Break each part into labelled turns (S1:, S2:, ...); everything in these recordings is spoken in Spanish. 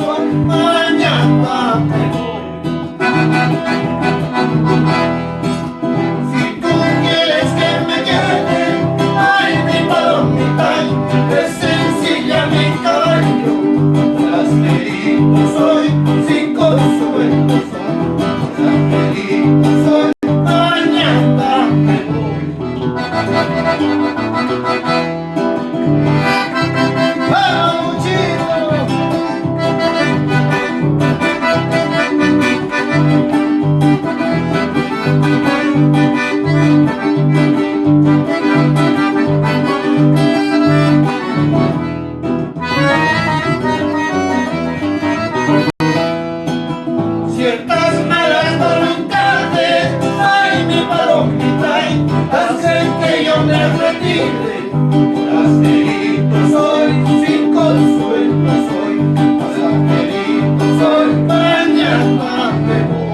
S1: sol, mañana me voy. Si tú quieres que me quede, ay, mi palomita, es sencilla mi caballo. Rastrerito soy, sin consuelo soy. Rastrerito soy, mañana me voy. ¡Vamos, Luchito! Ciertas malas voluntades, ay, mi palomita, hacen que yo me retire. Rastrerito soy, sin consuelo soy. Rastrerito soy, mañana me voy.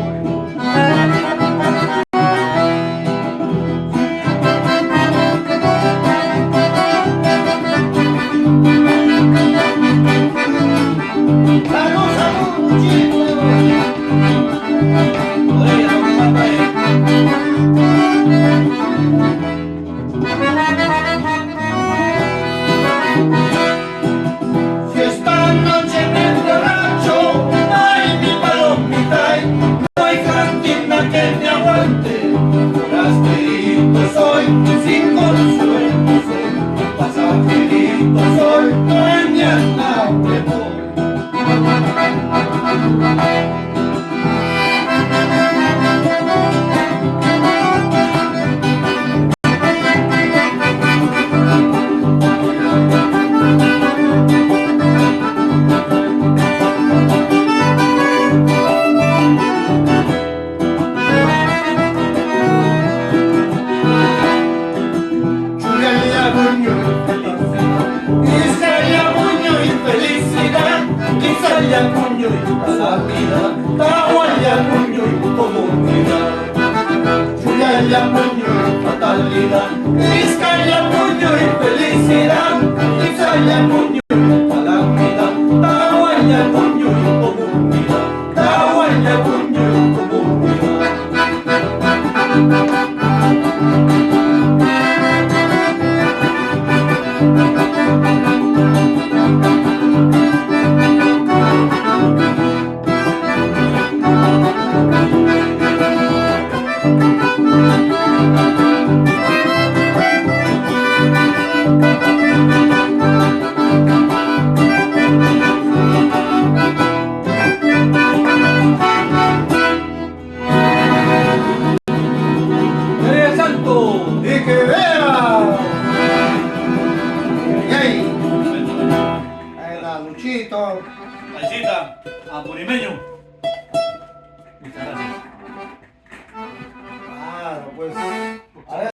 S1: ¡Salud, salud, Luchito! Si esta noche me emborracho, ay, mi palomita, no hay cantina que me aguante. Rastrerito soy, sin consuelo soy. Pasajerito soy, mañana me voy. Puño y la vida, Tahuaya puño y comunidad. Chuyaya puño y fatalidad, Vizcaya puño y felicidad. Vizcaya puño y calamidad, Tahuaya puño y comunidad. Tahuaya puño y comunidad. ¡Y que vea! ¡Yay! Ahí la Luchito.
S2: Paisita, a Purimeño.